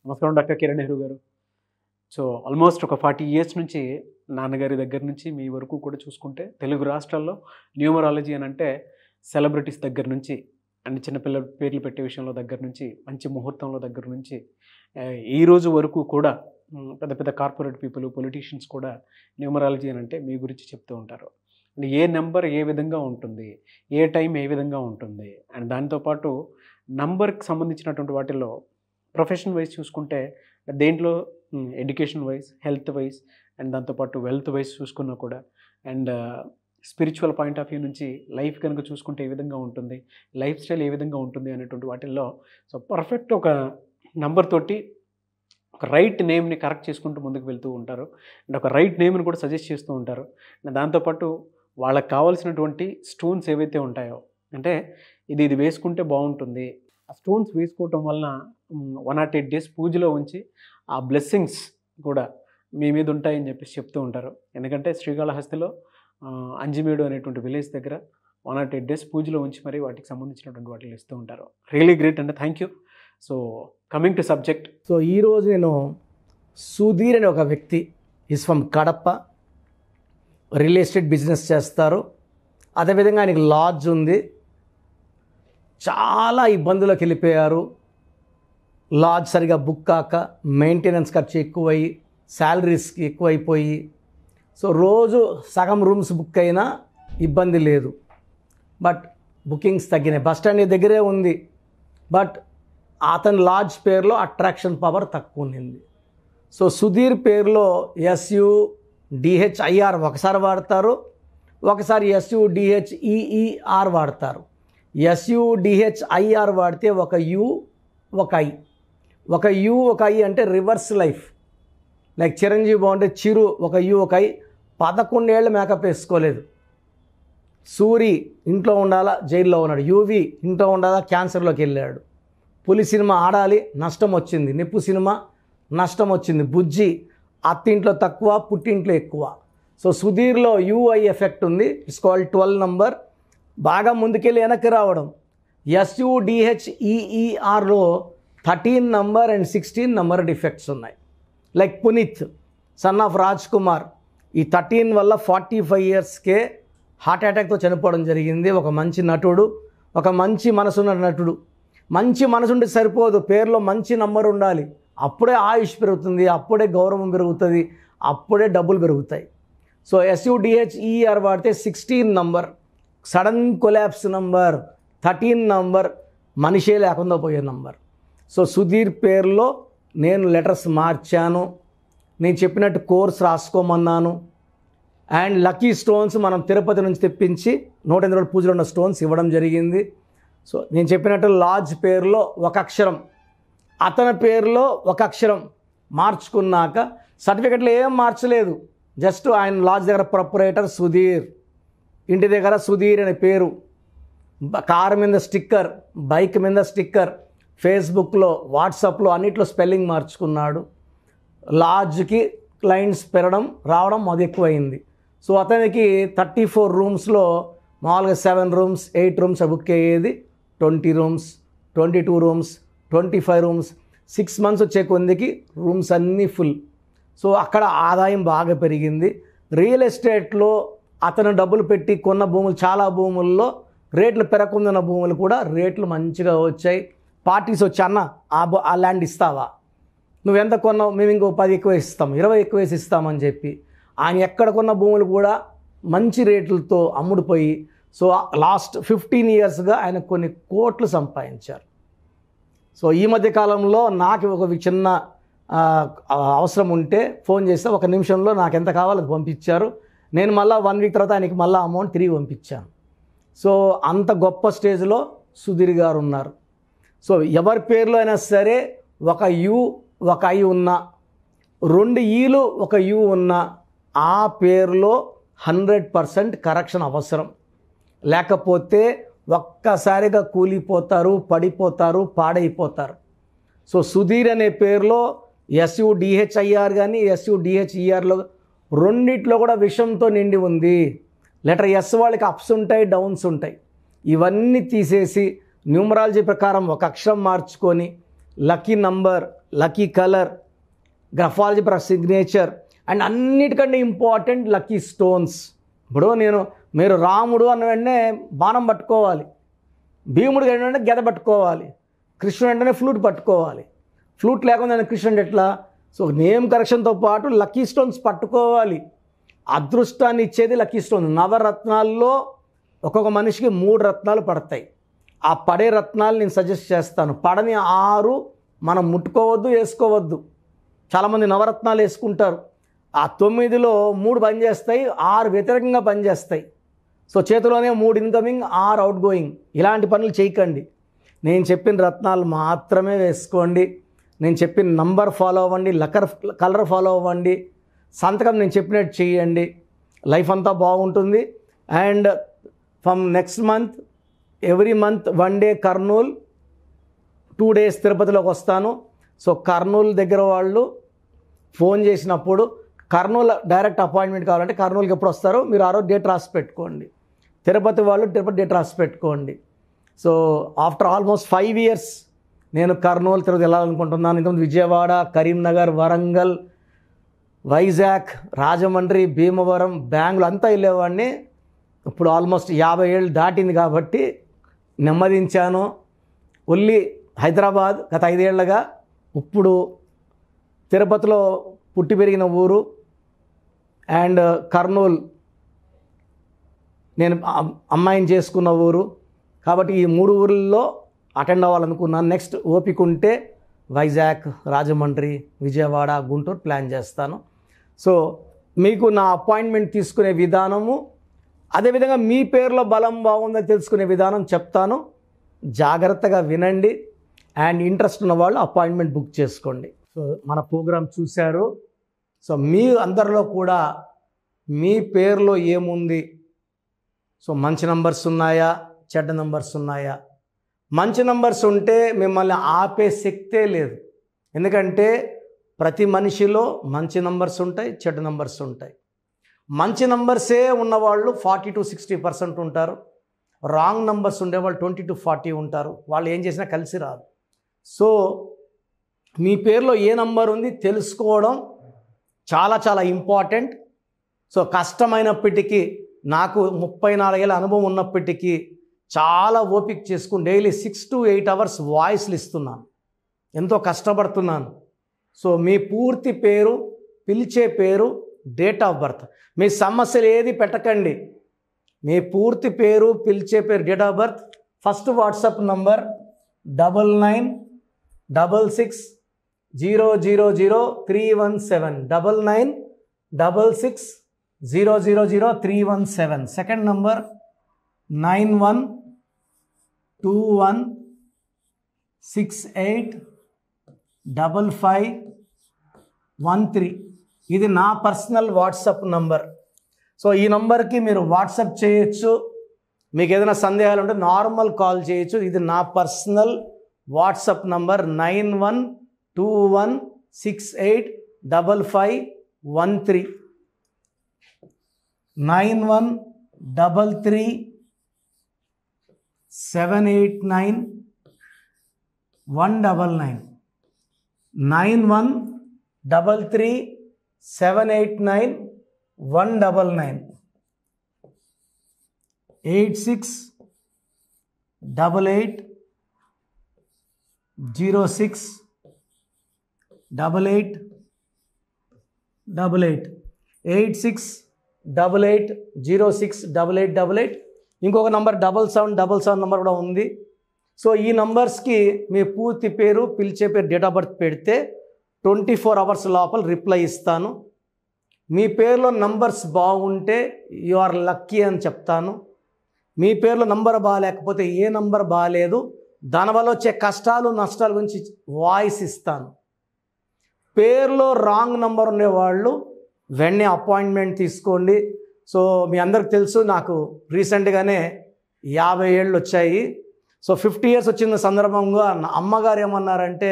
నమస్కారం డాక్టర్ కిరణ్ నెహ్రూ గారు. So almost ఒక 40 ఇయర్స్ నుంచి నాన్నగారి దగ్గర నుంచి మీ వరకు కూడా చూసుకుంటే తెలుగు రాష్ట్రాల్లో న్యూమరాలజీ అని అంటే సెలబ్రిటీస్ దగ్గర నుంచి అండ్ చిన్నపిల్లల పేర్లు పెట్టే విషయంలో దగ్గర నుంచి మంచి ముహూర్తంలో దగ్గర నుంచి ఈ రోజు వరకు కూడా పెద్ద పెద్ద కార్పొరేట్ పీపుల్ పొలిటీషియన్స్ కూడా న్యూమరాలజీ అని అంటే మీ గురించి చెప్తూ ఉంటారు. అండ్ ఏ నెంబర్ ఏ విధంగా ఉంటుంది, ఏ టైం ఏ విధంగా ఉంటుంది, అండ్ దాంతోపాటు నంబర్కి సంబంధించినటువంటి వాటిల్లో ప్రొఫెషన్ వైజ్ చూసుకుంటే దేంట్లో education wise, health wise and దాంతోపాటు వెల్త్ వైజ్ చూసుకున్నా కూడా and spiritual point of view నుంచి లైఫ్ కనుక చూసుకుంటే ఏ విధంగా ఉంటుంది, లైఫ్ స్టైల్ ఏ విధంగా ఉంటుంది అనేటువంటి వాటిల్లో సో పర్ఫెక్ట్ ఒక నంబర్ తోటి ఒక రైట్ నేమ్ని కరెక్ట్ చేసుకుంటూ ముందుకు వెళ్తూ ఉంటారు అండ్ ఒక రైట్ నేమ్ని కూడా సజెస్ట్ చేస్తూ ఉంటారు. అండ్ దాంతోపాటు వాళ్ళకి కావాల్సినటువంటి స్టోన్స్ ఏవైతే ఉంటాయో అంటే ఇది వేసుకుంటే బాగుంటుంది, ఆ స్టోన్స్ వేసుకోవటం వలన 108 days పూజలో ఉంచి ఆ బ్లెస్సింగ్స్ కూడా మీ మీద ఉంటాయని చెప్పేసి చెప్తూ ఉంటారు. ఎందుకంటే శ్రీకాళహస్తిలో అంజిమేడు అనేటువంటి విలేజ్ దగ్గర 108 days పూజలో ఉంచి మరి వాటికి సంబంధించినటువంటి వాటిని ఇస్తూ ఉంటారు. రియలీ గ్రేట్ అండి, thank you. So coming to subject. So ఈరోజు నేను సుధీర్ అనే ఒక వ్యక్తి is from Kadapa, real estate business చేస్తారు. అదేవిధంగా ఆయనకి లాడ్జ్ ఉంది. చాలా ఇబ్బందులకు వెళ్ళిపోయారు. లాడ్జ్ సరిగా బుక్ కాక, మెయింటెనెన్స్ ఖర్చు ఎక్కువయ్యి, శాలరీస్కి ఎక్కువైపోయి, సో రోజు సగం రూమ్స్ బుక్ అయినా ఇబ్బంది లేదు. బట్ బుకింగ్స్ తగ్గినాయి. బస్ స్టాండ్ దగ్గరే ఉంది, బట్ అతని లాడ్జ్ పేరులో అట్రాక్షన్ పవర్ తక్కువ ఉంది. సో సుధీర్ పేరులో SUDHIR ఒకసారి వాడతారు, ఒకసారి SUDHEER వాడతారు. SUDHIR వాడితే ఒక U ఒక I, ఒక U ఒక I అంటే రివర్స్ లైఫ్. లైక్ చిరంజీవి బాగుంటే చిరు ఒక U ఒక I. 11 ఏళ్ళు మేకప్ వేసుకోలేదు. సూరి ఇంట్లో ఉండాలా, జైల్లో ఉన్నాడు. యువి ఇంట్లో ఉండాలా, క్యాన్సర్లోకి వెళ్ళాడు. పులి సినిమా ఆడాలి, నష్టం వచ్చింది. నిప్పు సినిమా నష్టం వచ్చింది. బుజ్జి అత్తింట్లో తక్కువ, పుట్టింట్లో ఎక్కువ. సో సుధీర్లో UI ఎఫెక్ట్ ఉంది. It's called 12 number. బాగా ముందుకెళ్ళి వెనక్కి రావడం. SUDHEERలో 13 నంబర్ అండ్ 16 నంబర్ డిఫెక్ట్స్ ఉన్నాయి. Like Puneeth son of Rajkumar, ఈ 13 వల్ల 45 yearsకే హార్ట్ అటాక్తో చనిపోవడం జరిగింది. ఒక మంచి నటుడు, ఒక మంచి మనసున్న నటుడు. మంచి మనసుంటే సరిపోదు, పేరులో మంచి నంబర్ ఉండాలి. అప్పుడే ఆయుష్ పెరుగుతుంది, అప్పుడే గౌరవం పెరుగుతుంది, అప్పుడే డబ్బులు పెరుగుతాయి. సో SUDHEER వాడితే 16 number sudden collapse number, 13 number మనిషే లేకుండా పోయే నంబర్. సో సుధీర్ పేరులో నేను లెటర్స్ మార్చాను, నేను చెప్పినట్టు కోర్స్ రాసుకోమన్నాను. అండ్ లక్కీ స్టోన్స్ మనం తిరుపతి నుంచి తెప్పించి 108 పూజలో ఉన్న స్టోన్స్ ఇవ్వడం జరిగింది. సో నేను చెప్పినట్టు లాడ్జ్ పేరులో ఒక అక్షరం, అతని పేరులో ఒక అక్షరం మార్చుకున్నాక సర్టిఫికెట్లో ఏం మార్చలేదు. జస్ట్ ఆయన లాడ్జ్ దగ్గర ప్రొపరేటర్ సుధీర్, ఇంటి దగ్గర సుధీర్ అనే పేరు, కారు మీద స్టిక్కర్, బైక్ మీద స్టిక్కర్, ఫేస్బుక్లో, వాట్సాప్లో అన్నిట్లో స్పెల్లింగ్ మార్చుకున్నాడు. లాడ్జ్కి క్లయింట్స్ పెరగడం రావడం అది ఎక్కువైంది. సో అతనికి 34 రూమ్స్లో మామూలుగా 7 rooms 8 rooms బుక్ అయ్యేది. 20 rooms 22 rooms 25 rooms 6 months వచ్చే కొందికి రూమ్స్ అన్నీ ఫుల్. సో అక్కడ ఆదాయం బాగా పెరిగింది. రియల్ ఎస్టేట్లో అతను డబ్బులు పెట్టి కొన్న భూములు, చాలా భూముల్లో రేట్లు పెరగకుందున్న భూములు కూడా రేట్లు మంచిగా వచ్చాయి. పార్టీస్ వచ్చి అన్న ఆ ల్యాండ్ ఇస్తావా, నువ్వెంత కొన్నావు, మేము ఇంకో 10 ఎక్కువ ఇస్తాం, 20 ఎక్కువ వేసి ఇస్తామని చెప్పి ఆయన ఎక్కడ కొన్న భూములు కూడా మంచి రేట్లతో అమ్ముడుపోయి, సో లాస్ట్ 15 yearsగా ఆయన కొన్ని కోట్లు సంపాదించారు. సో ఈ మధ్య కాలంలో నాకు ఒక చిన్న అవసరం ఉంటే ఫోన్ చేస్తే 1 నిమిషంలో నాకు ఎంత కావాలో అది పంపించారు. నేను మళ్ళీ 1 week తర్వాత ఆయనకి మళ్ళీ అమౌంట్ తిరిగి పంపించాను. సో అంత గొప్ప స్టేజ్లో సుధీర్ గారు ఉన్నారు. సో ఎవరి పేరులో అయినా సరే ఒక U ఒక I ఉన్నా, 2 Eలు ఒక U ఉన్నా ఆ పేరులో 100% కరెక్షన్ అవసరం. లేకపోతే ఒక్కసారిగా కూలిపోతారు, పడిపోతారు, పాడైపోతారు. సో సుధీర్ అనే పేరులో SUDHIR కానీ SUDHERలో రెండిట్లో కూడా విషంతో నిండి ఉంది. లెటర్ S వాళ్ళకి అప్స్ ఉంటాయి, డౌన్స్ ఉంటాయి. ఇవన్నీ తీసేసి న్యూమరాలజీ ప్రకారం ఒక అక్షరం మార్చుకొని lucky number, lucky colour, graphology for signature, and అన్నిటికంటే ఇంపార్టెంట్ లక్కీ స్టోన్స్. ఇప్పుడు మీరు రాముడు అన్న వెంటనే బాణం పట్టుకోవాలి, భీముడు వెంటనే గెద పట్టుకోవాలి, కృష్ణుడు వెంటనే ఫ్లూట్ పట్టుకోవాలి. ఫ్లూట్ లేకుండా కృష్ణుడు ఎట్లా? సో నేమ్ కరెక్షన్తో పాటు లక్కీ స్టోన్స్ పట్టుకోవాలి. అదృష్టాన్ని ఇచ్చేది లక్కీ స్టోన్. నవరత్నాల్లో ఒక్కొక్క మనిషికి 3 రత్నాలు పడతాయి. ఆ పడే రత్నాలు నేను సజెస్ట్ చేస్తాను. పడని 6 మనం ముట్టుకోవద్దు, వేసుకోవద్దు. చాలామంది నవరత్నాలు వేసుకుంటారు. ఆ 9లో 3 పనిచేస్తాయి, 6 వ్యతిరేకంగా పనిచేస్తాయి. సో చేతిలోనే 3 ఇన్కమింగ్, 6 అవుట్ గోయింగ్. ఇలాంటి పనులు చేయకండి. నేను చెప్పిన రత్నాలు మాత్రమే వేసుకోండి. నేను చెప్పిన నంబర్ ఫాలో అవ్వండి, కలర్ ఫాలో అవ్వండి, సంతకం నేను చెప్పినట్టు చేయండి. లైఫ్ అంతా బాగుంటుంది. And from next month, every month 1 day Kurnool, 2 days తిరుపతిలోకి వస్తాను. సో కర్నూలు దగ్గర వాళ్ళు ఫోన్ చేసినప్పుడు కర్నూలు డైరెక్ట్ అపాయింట్మెంట్ కావాలంటే కర్నూలుకి ఎప్పుడు వస్తారో మీరు ఆ రోజు డేట్ రాసి పెట్టుకోండి. తిరుపతి వాళ్ళు తిరుపతి డేట్ రాసి పెట్టుకోండి. సో ఆఫ్టర్ ఆల్మోస్ట్ 5 years నేను కర్నూలు, తిరుపతి వెళ్ళాలనుకుంటున్నాను. ఇంతకుముందు విజయవాడ, కరీంనగర్, వరంగల్, వైజాగ్, రాజమండ్రి, భీమవరం, బెంగళూరు అంతా వెళ్ళేవాడిని. ఇప్పుడు ఆల్మోస్ట్ 50 ఏళ్ళు దాటింది కాబట్టి నెమ్మదించాను. ఓన్లీ హైదరాబాద్ గత 5 ఏళ్ళగా. ఇప్పుడు తిరుపతిలో పుట్టి పెరిగిన ఊరు అండ్ కర్నూలు నేను అమ్మాయిని చేసుకున్న ఊరు. కాబట్టి ఈ 3 ఊర్లలో అటెండ్ అవ్వాలనుకున్నాను. నెక్స్ట్ ఓపిక ఉంటే వైజాగ్, రాజమండ్రి, విజయవాడ, గుంటూరు ప్లాన్ చేస్తాను. సో మీకు నా అపాయింట్మెంట్ తీసుకునే విధానము, అదేవిధంగా మీ పేరులో బలం బాగుందని తెలుసుకునే విధానం చెప్తాను. జాగ్రత్తగా వినండి. అండ్ ఇంట్రెస్ట్ ఉన్న వాళ్ళు అపాయింట్మెంట్ బుక్ చేసుకోండి. సో మన ప్రోగ్రాం చూశారు. సో మీ అందరిలో కూడా మీ పేరులో ఏముంది? సో మంచి నంబర్స్ ఉన్నాయా, చెడ్డ నంబర్స్ ఉన్నాయా? మంచి నంబర్స్ ఉంటే మిమ్మల్ని ఆపే శక్తే లేదు. ఎందుకంటే ప్రతి మనిషిలో మంచి నంబర్స్ ఉంటాయి, చెడ్డ నంబర్స్ ఉంటాయి. మంచి నంబర్సే ఉన్నవాళ్ళు 40 to 60% ఉంటారు. రాంగ్ నంబర్స్ ఉండేవాళ్ళు 20 to 40 ఉంటారు. వాళ్ళు ఏం చేసినా కలిసి రాదు. సో మీ పేరులో ఏ నంబర్ ఉంది తెలుసుకోవడం చాలా చాలా ఇంపార్టెంట్. సో కష్టమైనప్పటికీ, నాకు 34 ఏళ్ళ అనుభవం ఉన్నప్పటికీ చాలా ఓపిక చేసుకుని డైలీ 6 to 8 hours వాయిస్లు ఇస్తున్నాను. ఎంతో కష్టపడుతున్నాను. సో మీ పూర్తి పేరు, పిలిచే పేరు, డేట్ ఆఫ్ బర్త్, మీ సమస్యలు ఏది పెట్టకండి. మీ పూర్తి పేరు, పిలిచే పేరు, date of birth, first WhatsApp number 9966000317 9966000317. Second number 9121685513. ఇది నా పర్సనల్ వాట్సాప్ నంబర్. సో ఈ నంబర్కి మీరు వాట్సాప్ చేయొచ్చు. మీకు ఏదైనా సందేహాలు ఉంటే నార్మల్ కాల్ చేయొచ్చు. ఇది నా పర్సనల్ వాట్సాప్ నంబర్ 9121685513 9133789199 9133789199 8688068888 8688068888. ఇంకొక నంబర్ 7777 నంబర్ కూడా ఉంది. సో ఈ నంబర్స్కి మీ పూర్తి పేరు, పిలిచే పేరు, డేట్ ఆఫ్ బర్త్ పెడితే 24 hours లోపల రిప్లై ఇస్తాను. మీ పేరులో నంబర్స్ బాగుంటే యు ఆర్ లక్కీ అని చెప్తాను. మీ పేరులో నంబర్ బాగాలేకపోతే ఏ నంబర్ బాగాలేదు, దానివల్ల వచ్చే కష్టాలు నష్టాల గురించి వాయిస్ ఇస్తాను. పేరులో రాంగ్ నంబర్ ఉండేవాళ్ళు వెంటనే అపాయింట్మెంట్ తీసుకోండి. సో మీ అందరికి తెలుసు, నాకు రీసెంట్గానే 50 ఏళ్ళు వచ్చాయి. సో 50 years వచ్చిన సందర్భంగా అమ్మగారు ఏమన్నారంటే,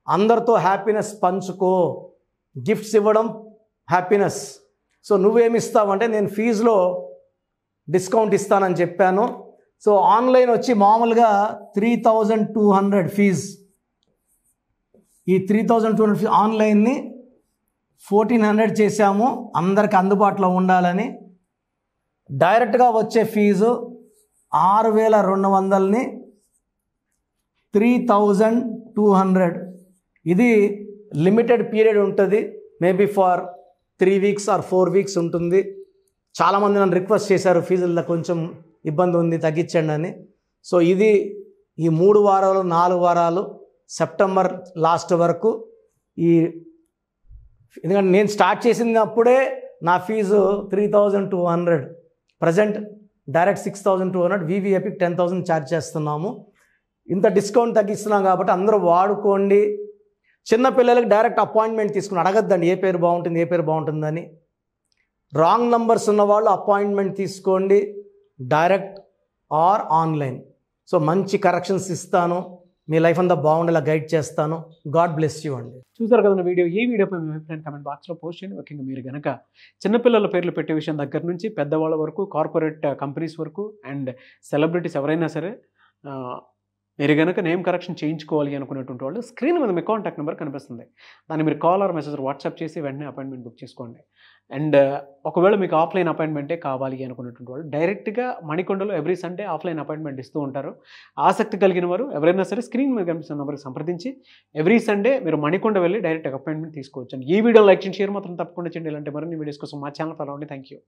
అందరితో హ్యాపీనెస్ పంచుకో, గిఫ్ట్స్ ఇవ్వడం హ్యాపీనెస్. సో నువ్వేమి ఇస్తావంటే, నేను ఫీజులో డిస్కౌంట్ ఇస్తానని చెప్పాను. సో ఆన్లైన్ వచ్చి మామూలుగా 3200 ఫీజ్, ఈ 3250 ఆన్లైన్ని 1400 చేశాము అందరికి అందుబాటులో ఉండాలని. డైరెక్ట్గా వచ్చే ఫీజు 6200ని 3200. ఇది లిమిటెడ్ పీరియడ్ ఉంటుంది, maybe for 3 weeks or 4 weeks ఉంటుంది. చాలామంది నన్ను రిక్వెస్ట్ చేశారు ఫీజుల్లో కొంచెం ఇబ్బంది ఉంది తగ్గించండి అని. సో ఇది ఈ 3 వారాలు 4 వారాలు సెప్టెంబర్ లాస్ట్ వరకు ఎందుకంటే నేను స్టార్ట్ చేసినప్పుడే నా ఫీజు 3200. ప్రజెంట్ డైరెక్ట్ 6200, వివి ఎపిక్ 10,000 ఛార్జ్ చేస్తున్నాము. ఇంత డిస్కౌంట్ తగ్గిస్తున్నాం కాబట్టి అందరూ వాడుకోండి. చిన్నపిల్లలకి డైరెక్ట్ అపాయింట్మెంట్ తీసుకుని అడగద్దండి ఏ పేరు బాగుంటుందని. రాంగ్ నంబర్స్ ఉన్నవాళ్ళు అపాయింట్మెంట్ తీసుకోండి, డైరెక్ట్ ఆర్ ఆన్లైన్. సో మంచి కరెక్షన్స్ ఇస్తాను, మీ లైఫ్ అంతా బాగుండేలా గైడ్ చేస్తాను. గాడ్ బ్లెస్ యూ అండి. చూసారు కదా వీడియో. ఈ వీడియోపై మీ అభిప్రాయం కామెంట్ బాక్స్లో పోస్ట్ చేయండి. ముఖ్యంగా మీరు కనుక చిన్నపిల్లల పేర్లు పెట్టే విషయం దగ్గర నుంచి పెద్దవాళ్ళ వరకు, కార్పొరేట్ కంపెనీస్ వరకు అండ్ సెలబ్రిటీస్ ఎవరైనా సరే మీరు కనుక నేమ్ కరెక్షన్ చేయించుకోవాలి అనుకునేటువంటి వాళ్ళు స్క్రీన్ మీద మీ కాంటాక్ట్ నెంబర్ కనిపిస్తుంది. దాన్ని మీరు కాల్ ఆర్ మెసేజ్ వాట్సాప్ చేసి వెంటనే అపాయింట్మెంట్ బుక్ చేసుకోండి. అండ్ ఒకవేళ మీకు ఆఫ్లైన్ అపాయింట్మెంటే కావాలి అనుకునేటువంటి వాళ్ళు డైరెక్ట్గా మణికొండలో ఎవ్రీ సండే ఆఫ్లైన్ అపాయింట్మెంట్ ఇస్తూ ఉంటారు. ఆసక్తి కలిగిన వారు ఎవరైనా సరే స్క్రీన్ మీద కనిపిస్తున్న నెంబర్కి సంప్రదించి ఎవ్రీ సండే మీరు మణికొండ వెళ్ళి డైరెక్ట్ అపాయింట్మెంట్ తీసుకోవచ్చు. అండ్ ఈ వీడియో లైక్ చేయండి, షేర్ మాత్రం తప్పకుండా చేయండి. ఇలాంటి మరిన్ని వీడియోస్ కోసం మా ఛానల్ ఫాలో అవ్వండి. Thank you.